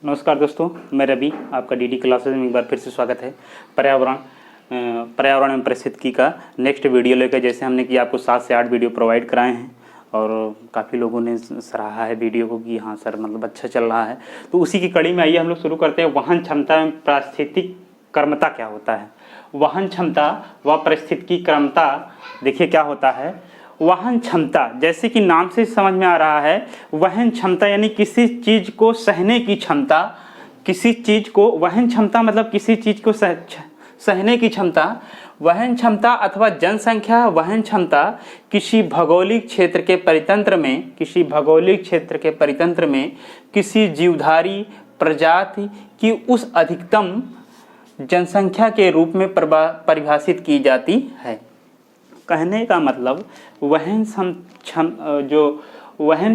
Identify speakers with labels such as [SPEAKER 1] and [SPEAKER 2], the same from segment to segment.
[SPEAKER 1] नमस्कार दोस्तों, मैं रवि। आपका डीडी क्लासेस में एक बार फिर से स्वागत है। पर्यावरण एवं पारिस्थितिकी का नेक्स्ट वीडियो लेकर, जैसे हमने कि आपको 7 से 8 वीडियो प्रोवाइड कराए हैं और काफ़ी लोगों ने सराहा है वीडियो को कि हाँ सर मतलब अच्छा चल रहा है। तो उसी की कड़ी में आइए हम लोग शुरू करते हैं। वहन क्षमता एवं पारिस्थितिक कर्मता क्या होता है? वहन क्षमता व पारिस्थितिकी कर्मता देखिए क्या होता है। वहन क्षमता जैसे कि नाम से समझ में आ रहा है, वहन क्षमता यानी किसी चीज को सहने की क्षमता। किसी चीज को वहन क्षमता मतलब किसी चीज को सहने की क्षमता। वहन क्षमता अथवा जनसंख्या वहन क्षमता किसी भौगोलिक क्षेत्र के परितंत्र में किसी जीवधारी प्रजाति की उस अधिकतम जनसंख्या के रूप में परिभाषित की जाती है। कहने का मतलब वहन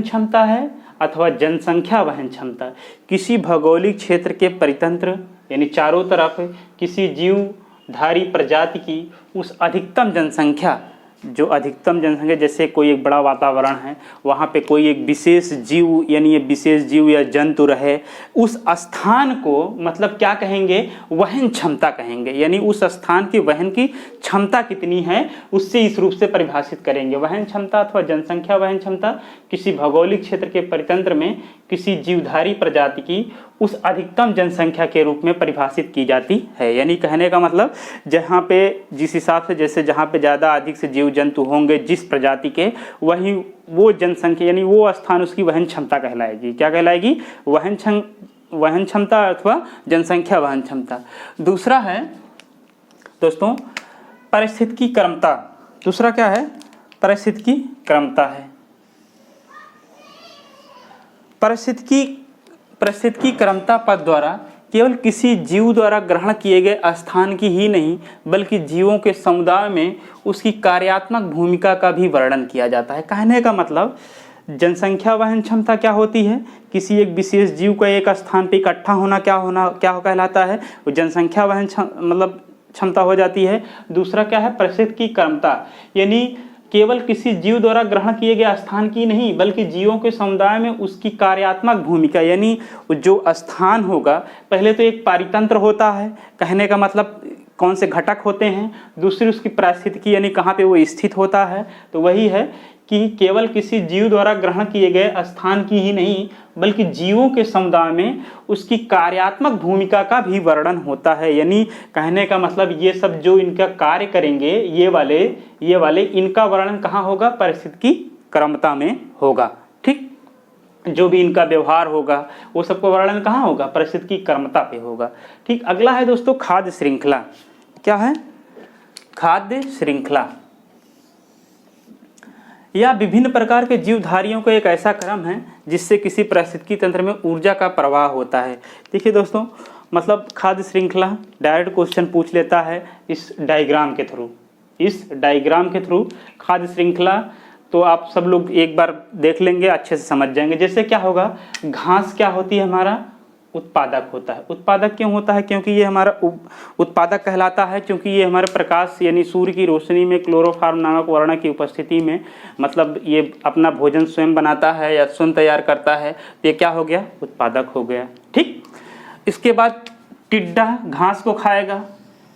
[SPEAKER 1] क्षमता है अथवा जनसंख्या वहन क्षमता किसी भौगोलिक क्षेत्र के परितंत्र यानी चारों तरफ किसी जीवधारी प्रजाति की उस अधिकतम जनसंख्या, जो अधिकतम जनसंख्या जैसे कोई एक बड़ा वातावरण है, वहाँ पे कोई एक विशेष जीव यानी ये विशेष जीव या जंतु रहे, उस स्थान को मतलब क्या कहेंगे? वहन क्षमता कहेंगे। यानी उस स्थान की वहन की क्षमता कितनी है उससे इस रूप से परिभाषित करेंगे। वहन क्षमता अथवा जनसंख्या वहन क्षमता किसी भौगोलिक क्षेत्र के परितंत्र में किसी जीवधारी प्रजाति की उस अधिकतम जनसंख्या के रूप में परिभाषित की जाती है। यानी कहने का मतलब जहाँ पे जिस हिसाब से जैसे जहाँ पे ज़्यादा अधिक से जीव जंतु होंगे जिस प्रजाति के, वही वो जनसंख्या यानी वो स्थान उसकी वहन क्षमता कहलाएगी। क्या कहलाएगी? वहन क्षमता अथवा जनसंख्या वहन क्षमता। दूसरा है दोस्तों पारिस्थितिकी कर्मता। दूसरा क्या है? पारिस्थितिकी कर्मता है। पारिस्थितिकी कर्मता पद द्वारा केवल किसी जीव द्वारा ग्रहण किए गए स्थान की ही नहीं बल्कि जीवों के समुदाय में उसकी कार्यात्मक भूमिका का भी वर्णन किया जाता है। कहने का मतलब जनसंख्या वहन क्षमता क्या होती है? किसी एक विशेष जीव का एक स्थान पे इकट्ठा होना क्या कहलाता है? वो जनसंख्या वहन मतलब क्षमता हो जाती है। दूसरा क्या है? पारिस्थितिकी कर्मता यानी केवल किसी जीव द्वारा ग्रहण किए गए स्थान की नहीं बल्कि जीवों के समुदाय में उसकी कार्यात्मक भूमिका, यानी जो स्थान होगा, पहले तो एक पारितंत्र होता है, कहने का मतलब कौन से घटक होते हैं, दूसरी उसकी पारिस्थितिकी यानी कहाँ पे वो स्थित होता है। तो वही है कि केवल किसी जीव द्वारा ग्रहण किए गए स्थान की ही नहीं बल्कि जीवों के समुदाय में उसकी कार्यात्मक भूमिका का भी वर्णन होता है। यानी कहने का मतलब ये सब जो इनका कार्य करेंगे ये वाले इनका वर्णन कहाँ होगा? पारिस्थितिकी कर्मता में होगा। ठीक, जो भी इनका व्यवहार होगा वो सबको वर्णन कहाँ होगा? पारिस्थितिकी कर्मता पे होगा। ठीक, अगला है दोस्तों खाद्य श्रृंखला। क्या है? खाद्य श्रृंखला या विभिन्न प्रकार के जीवधारियों का एक ऐसा क्रम है जिससे किसी पारिस्थितिकी तंत्र में ऊर्जा का प्रवाह होता है। देखिए दोस्तों, मतलब खाद्य श्रृंखला डायरेक्ट क्वेश्चन पूछ लेता है इस डायग्राम के थ्रू। खाद्य श्रृंखला तो आप सब लोग एक बार देख लेंगे, अच्छे से समझ जाएंगे। जैसे क्या होगा? घास क्या होती है? हमारा उत्पादक होता है। उत्पादक क्यों होता है? क्योंकि ये हमारा उत्पादक कहलाता है क्योंकि ये हमारे प्रकाश यानी सूर्य की रोशनी में क्लोरोफॉर्म नामक वर्ण की उपस्थिति में मतलब ये अपना भोजन स्वयं बनाता है या स्वयं तैयार करता है। तो ये क्या हो गया? उत्पादक हो गया। ठीक, इसके बाद टिड्डा घास को खाएगा।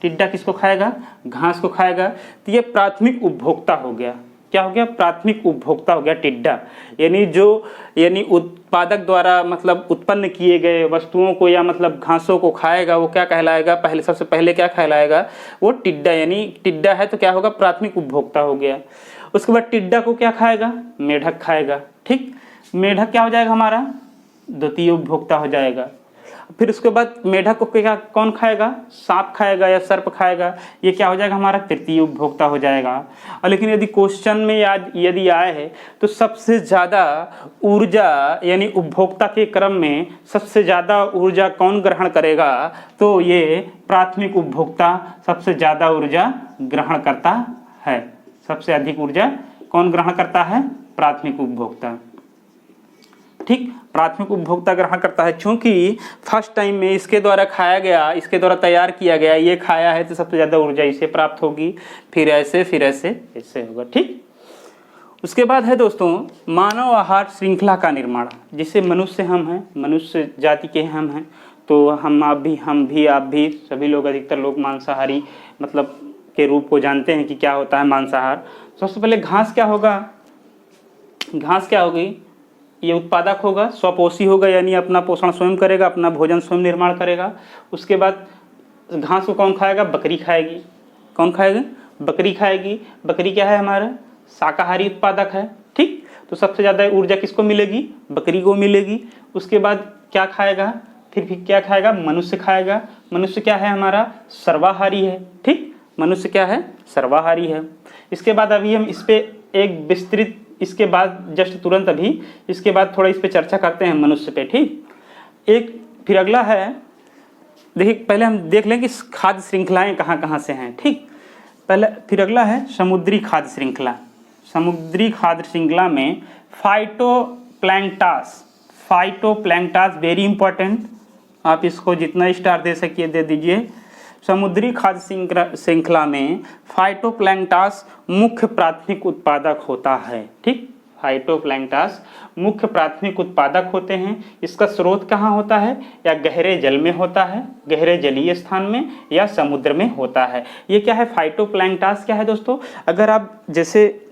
[SPEAKER 1] टिड्डा किसको खाएगा? घास को खाएगा। तो ये प्राथमिक उपभोक्ता हो गया। क्या हो गया? प्राथमिक उपभोक्ता हो गया टिड्डा। यानी उत्पादक द्वारा मतलब उत्पन्न किए गए वस्तुओं को या मतलब घासों को खाएगा, वो क्या कहलाएगा? सबसे पहले क्या कहलाएगा? वो टिड्डा। यानी टिड्डा है तो क्या होगा? प्राथमिक उपभोक्ता हो गया। उसके बाद टिड्डा को क्या खाएगा? मेढक खाएगा। ठीक, मेढक क्या हो जाएगा? हमारा द्वितीय उपभोक्ता हो जाएगा। फिर उसके बाद मेढक को क्या कौन खाएगा? सांप खाएगा या सर्प खाएगा। ये क्या हो जाएगा? हमारा तृतीय उपभोक्ता हो जाएगा। और लेकिन यदि क्वेश्चन में यदि आए है तो सबसे ज़्यादा ऊर्जा यानी उपभोक्ता के क्रम में सबसे ज़्यादा ऊर्जा कौन ग्रहण करेगा? तो ये प्राथमिक उपभोक्ता सबसे ज़्यादा ऊर्जा ग्रहण करता है। सबसे अधिक ऊर्जा कौन ग्रहण करता है? प्राथमिक उपभोक्ता। ठीक, प्राथमिक उपभोक्ता ग्रहण करता है क्योंकि फर्स्ट टाइम में इसके द्वारा खाया गया, इसके द्वारा तैयार किया गया, ये खाया है तो सबसे ज़्यादा ऊर्जा इसे प्राप्त होगी। फिर ऐसे ऐसे होगा। ठीक, उसके बाद है दोस्तों मानव आहार श्रृंखला का निर्माण, जिससे मनुष्य हम हैं, मनुष्य जाति के हम हैं, तो हम भी आप भी सभी लोग, अधिकतर लोग मांसाहारी मतलब के रूप को जानते हैं कि क्या होता है मांसाहार। सबसे पहले घास क्या होगा, घास क्या होगी, ये उत्पादक होगा, स्वपोषी होगा, यानी अपना पोषण स्वयं करेगा, अपना भोजन स्वयं निर्माण करेगा। उसके बाद घास को कौन खाएगा, बकरी खाएगी। कौन खाएगा, बकरी खाएगी। बकरी क्या है, हमारा शाकाहारी उत्पादक है, ठीक। तो सबसे ज़्यादा ऊर्जा किसको मिलेगी, बकरी को मिलेगी। उसके बाद क्या खाएगा, फिर क्या खाएगा, मनुष्य खाएगा। मनुष्य क्या है, हमारा सर्वाहारी है, ठीक। मनुष्य क्या है, सर्वाहारी है। इसके बाद अभी हम इस पे एक विस्तृत, इसके बाद जस्ट तुरंत अभी इसके बाद थोड़ा इस पे चर्चा करते हैं मनुष्य पे, ठीक। एक फिर अगला है, देखिए पहले हम देख लें कि खाद्य श्रृंखलाएं कहाँ कहाँ से हैं, ठीक। पहले फिर अगला है समुद्री खाद्य श्रृंखला। समुद्री खाद्य श्रृंखला में फाइटोप्लैंक्टस, फाइटोप्लैंक्टस वेरी इंपॉर्टेंट, आप इसको जितना स्टार दे सकिए दे दीजिए। समुद्री खाद्य श्रृंखला में फाइटोप्लैंक्टस मुख्य प्राथमिक उत्पादक होता है, ठीक। फाइटोप्लैंक्टस मुख्य प्राथमिक उत्पादक होते हैं। इसका स्रोत कहाँ होता है, या गहरे जल में होता है, गहरे जलीय स्थान में, या समुद्र में होता है। ये क्या है, फाइटोप्लैंक्टस क्या है दोस्तों, अगर आप जैसे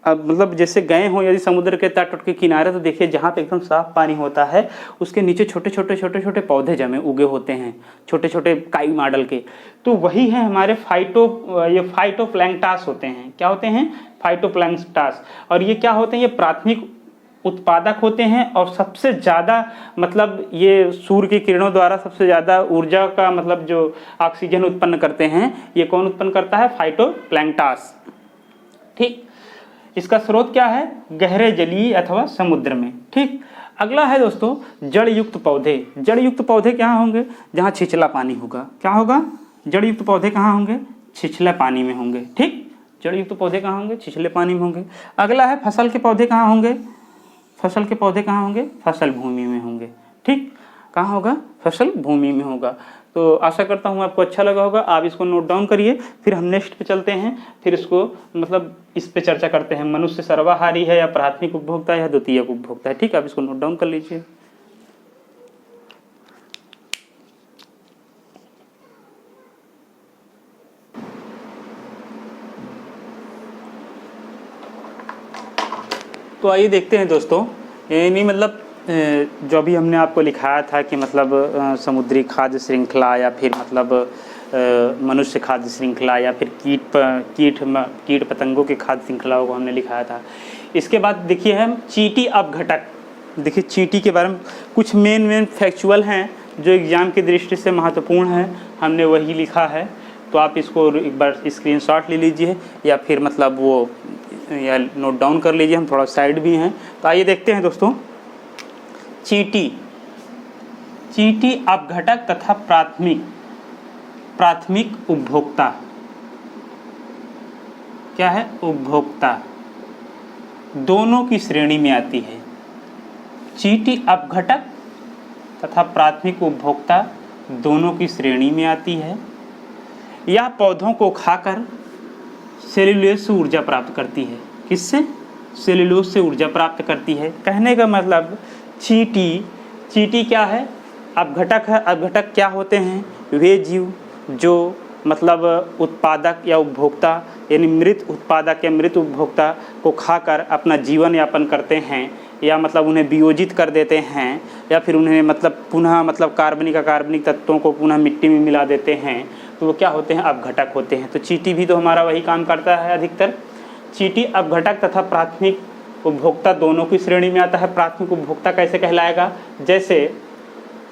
[SPEAKER 1] मतलब जैसे गए हों यदि समुद्र के तट के किनारे, तो देखिए जहाँ पे एकदम साफ पानी होता है उसके नीचे छोटे छोटे पौधे जमे उगे होते हैं, छोटे छोटे काई मॉडल के, तो वही है हमारे ये फाइटोप्लैंक्टस होते हैं। क्या होते हैं, फाइटोप्लैंक्टस। और ये क्या होते हैं, ये प्राथमिक उत्पादक होते हैं, और सबसे ज़्यादा मतलब ये सूर्य की किरणों द्वारा सबसे ज़्यादा ऊर्जा का मतलब जो ऑक्सीजन उत्पन्न करते हैं, ये कौन उत्पन्न करता है, फाइटोप्लैंक्टस, ठीक। इसका स्रोत क्या है, गहरे जलीय अथवा समुद्र में, ठीक। अगला है दोस्तों जड़ युक्त पौधे। जड़ युक्त पौधे क्या होंगे, जहाँ छिछला पानी होगा। क्या होगा, जड़ युक्त पौधे कहाँ होंगे, छिछले पानी में होंगे, ठीक। जड़ युक्त पौधे कहाँ होंगे, छिछले पानी में होंगे। अगला है फसल के पौधे कहाँ होंगे, फसल के पौधे कहाँ होंगे, फसल भूमि में होंगे, ठीक। कहाँ होगा, फसल भूमि में होगा। तो आशा करता हूँ आपको अच्छा लगा होगा, आप इसको नोट डाउन करिए। फिर हम नेक्स्ट पे चलते हैं, फिर इसको मतलब इस पे चर्चा करते हैं, मनुष्य सर्वाहारी है या प्राथमिक उपभोक्ता है या द्वितीयक उपभोक्ता है, ठीक। आप इसको नोट डाउन कर लीजिए। तो आइए देखते हैं दोस्तों, यानी मतलब जो भी हमने आपको लिखाया था कि मतलब समुद्री खाद्य श्रृंखला, या फिर मतलब मनुष्य खाद्य श्रृंखला, या फिर कीट पतंगों के खाद्य श्रृंखलाओं को हमने लिखाया था। इसके बाद देखिए हम चींटी अपघटक, देखिए चींटी के बारे में कुछ मेन फैक्चुअल हैं जो एग्ज़ाम की दृष्टि से महत्वपूर्ण है, हमने वही लिखा है। तो आप इसको एक बार स्क्रीनशॉट ले लीजिए, या फिर मतलब वो या नोट डाउन कर लीजिए, हम थोड़ा साइड भी हैं। तो आइए देखते हैं दोस्तों, चींटी अपघटक तथा प्राथमिक उपभोक्ता। क्या है, उपभोक्ता दोनों की श्रेणी में आती है। चींटी अपघटक तथा प्राथमिक उपभोक्ता दोनों की श्रेणी में आती है। यह पौधों को खाकर सेल्यूलोज से ऊर्जा प्राप्त करती है। किससे, सेल्यूलोज से ऊर्जा प्राप्त करती है। कहने का मतलब चींटी क्या है, अपघटक है। अपघटक क्या होते हैं, वे जीव जो मतलब उत्पादक या उपभोक्ता, यानी मृत उत्पादक या मृत उपभोक्ता को खाकर अपना जीवन यापन करते हैं, या मतलब उन्हें वियोजित कर देते हैं, या फिर उन्हें मतलब पुनः मतलब कार्बनिक तत्वों को पुनः मिट्टी में मिला देते हैं, तो वो क्या होते हैं, अपघटक होते हैं। तो चींटी भी तो हमारा वही काम करता है अधिकतर। चींटी अपघटक तथा प्राथमिक उपभोक्ता दोनों की श्रेणी में आता है। प्राथमिक उपभोक्ता कैसे कहलाएगा, जैसे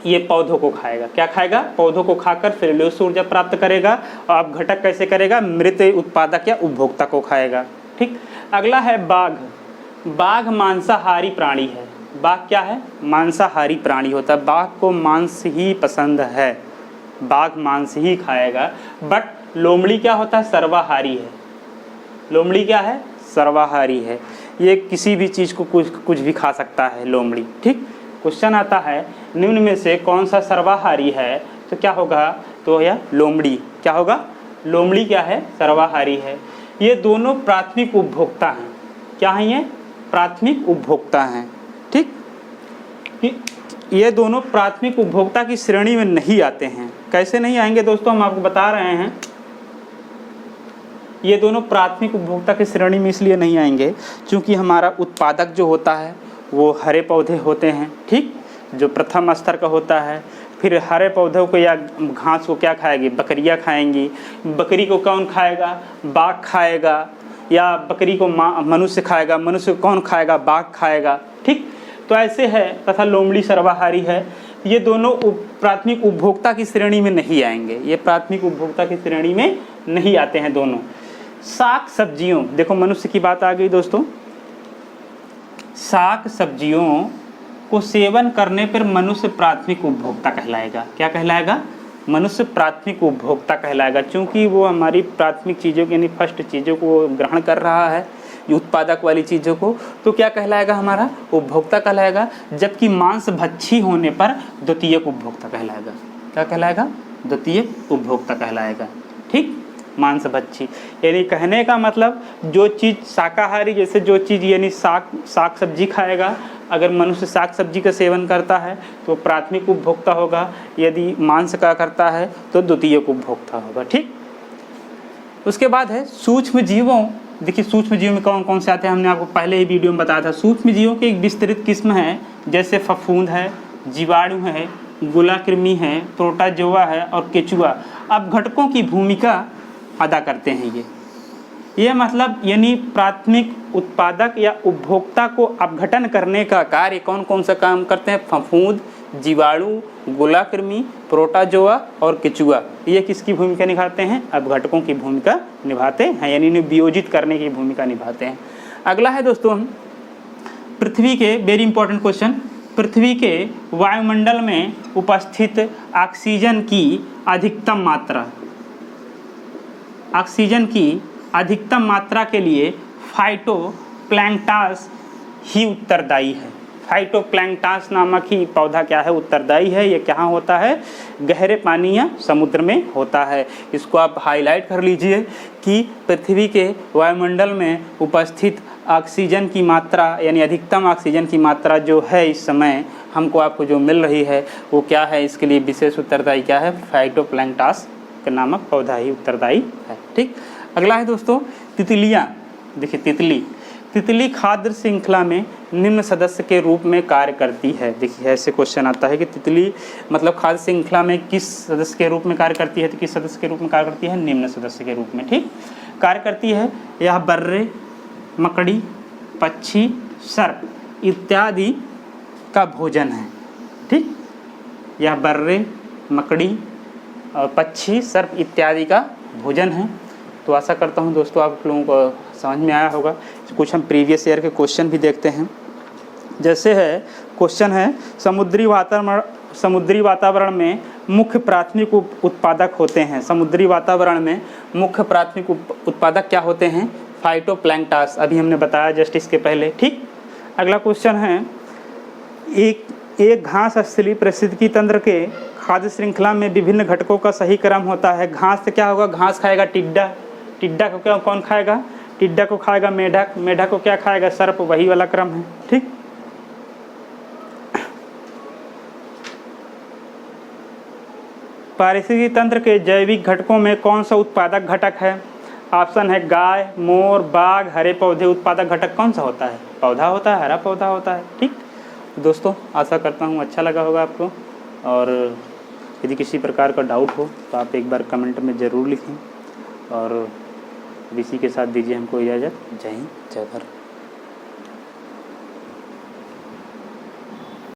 [SPEAKER 1] ये पौधों को खाएगा, क्या खाएगा, पौधों को खाकर सेल्यूलोज से ऊर्जा प्राप्त करेगा। और अपघटक कैसे करेगा, मृत उत्पादक या उपभोक्ता को खाएगा, ठीक। अगला है बाघ। बाघ मांसाहारी प्राणी है। बाघ क्या है, मांसाहारी प्राणी होता है। बाघ को मांस ही पसंद है, बाघ मांस ही खाएगा। बट लोमड़ी क्या होता है, सर्वाहारी है। लोमड़ी क्या है, सर्वाहारी है। ये किसी भी चीज़ को कुछ भी खा सकता है लोमड़ी, ठीक। क्वेश्चन आता है निम्न में से कौन सा सर्वाहारी है, तो क्या होगा, तो यह लोमड़ी। क्या होगा, लोमड़ी क्या है, सर्वाहारी है। ये दोनों प्राथमिक उपभोक्ता हैं। क्या हैं? ये प्राथमिक उपभोक्ता हैं। ठीक, ये दोनों प्राथमिक उपभोक्ता की श्रेणी में नहीं आते हैं। कैसे नहीं आएंगे दोस्तों, हम आपको बता रहे हैं। ये दोनों प्राथमिक उपभोक्ता की श्रेणी में इसलिए नहीं आएंगे क्योंकि हमारा उत्पादक जो होता है वो हरे पौधे होते हैं। ठीक, जो प्रथम स्तर का होता है। फिर हरे पौधों को या घास को क्या खाएगी? बकरियां खाएंगी। बकरी को कौन खाएगा? बाघ खाएगा। या बकरी को मनुष्य खाएगा। मनुष्य को कौन खाएगा? बाघ खाएगा। ठीक, तो ऐसे है। तथा लोमड़ी सर्वाहारी है। ये दोनों प्राथमिक उपभोक्ता की श्रेणी में नहीं आएंगे। ये प्राथमिक उपभोक्ता की श्रेणी में नहीं आते हैं दोनों। साग सब्जियों, देखो मनुष्य की बात आ गई दोस्तों। साग सब्जियों को सेवन करने पर मनुष्य प्राथमिक उपभोक्ता कहलाएगा। क्या कहलाएगा? मनुष्य प्राथमिक उपभोक्ता कहलाएगा, क्योंकि वो हमारी प्राथमिक चीज़ों यानी फर्स्ट चीज़ों को ग्रहण कर रहा है, उत्पादक वाली चीज़ों को। तो क्या कहलाएगा? हमारा उपभोक्ता कहलाएगा। जबकि मांस भक्षी होने पर द्वितीयक उपभोक्ता कहलाएगा। क्या कहलाएगा? द्वितीयक उपभोक्ता कहलाएगा। ठीक, मांस भक्षी यानी कहने का मतलब जो चीज़ शाकाहारी, जैसे जो चीज़ यानी साग सब्जी खाएगा, अगर मनुष्य साग सब्जी का सेवन करता है तो प्राथमिक उपभोक्ता होगा। यदि मांस का करता है तो द्वितीयक उपभोक्ता होगा। ठीक, उसके बाद है सूक्ष्म जीवों। देखिए सूक्ष्म जीवों में कौन कौन से आते हैं, हमने आपको पहले ही वीडियो में बताया था। सूक्ष्म जीवों की एक विस्तृत किस्म है, जैसे फफूंद है, जीवाणु है, गोलाकृमि है, प्रोटोजोआ है और केचुआ। अब घटकों की भूमिका अदा करते हैं ये मतलब यानी प्राथमिक उत्पादक या उपभोक्ता को अपघटन करने का कार्य कौन कौन सा काम करते हैं? फफूंद, जीवाणु, गोलाकृमि, प्रोटोजोआ और केचुआ। ये किसकी भूमिका निभाते हैं? अपघटकों की भूमिका निभाते हैं, यानी इन्हें वियोजित करने की भूमिका निभाते हैं। अगला है दोस्तों, पृथ्वी के, वेरी इंपॉर्टेंट क्वेश्चन, पृथ्वी के वायुमंडल में उपस्थित ऑक्सीजन की अधिकतम मात्रा, ऑक्सीजन की अधिकतम मात्रा के लिए फाइटोप्लैंक्टन ही उत्तरदायी है। फाइटोप्लैंक्टन नामक ही पौधा क्या है? उत्तरदायी है। ये कहाँ होता है? गहरे पानी या समुद्र में होता है। इसको आप हाईलाइट कर लीजिए कि पृथ्वी के वायुमंडल में उपस्थित ऑक्सीजन की मात्रा यानी अधिकतम ऑक्सीजन की मात्रा जो है इस समय हमको आपको जो मिल रही है वो क्या है? इसके लिए विशेष उत्तरदायी क्या है? फाइटोप्लैंक्टन के नामक पौधा ही उत्तरदायी है। ठीक, अगला है दोस्तों तितलियाँ। देखिए तितली खाद्य श्रृंखला में निम्न सदस्य के रूप में कार्य करती है। देखिए ऐसे क्वेश्चन आता है कि तितली मतलब खाद्य श्रृंखला में किस सदस्य के रूप में कार्य करती है? तो किस सदस्य के रूप में कार्य करती है? निम्न सदस्य के रूप में। ठीक, कार्य करती है। यह बर्रे, मकड़ी, पक्षी, सर्प इत्यादि का भोजन है। ठीक, यह बर्रे, मकड़ी और पक्षी, सर्प इत्यादि का भोजन है। तो आशा करता हूँ दोस्तों आप लोगों को समझ में आया होगा। कुछ हम प्रीवियस ईयर के क्वेश्चन भी देखते हैं। जैसे है क्वेश्चन है, समुद्री वातावरण में मुख्य प्राथमिक उत्पादक होते हैं। समुद्री वातावरण में मुख्य प्राथमिक उत्पादक क्या होते हैं? फाइटोप्लैंक्टन। अभी हमने बताया जस्ट इसके पहले। ठीक, अगला क्वेश्चन है, एक घास स्थलीय पारिस्थितिकी तंत्र के खाद्य श्रृंखला में विभिन्न घटकों का सही क्रम होता है। घास से क्या होगा? घास खाएगा टिड्डा, टिड्डा को क्या कौन खाएगा? टिड्डा को खाएगा मेढक, मेढक को क्या खाएगा? सर्प। वही वाला क्रम है। ठीक, पारिस्थितिकी तंत्र के जैविक घटकों में कौन सा उत्पादक घटक है? ऑप्शन है गाय, मोर, बाघ, हरे पौधे। उत्पादक घटक कौन सा होता है? पौधा होता है, हरा पौधा होता है। ठीक दोस्तों, आशा करता हूँ अच्छा लगा होगा आपको, और यदि किसी प्रकार का डाउट हो तो आप एक बार कमेंट में ज़रूर लिखें। और इसी के साथ दीजिए हमको इजाज़त। जय हिंद, जय भारत।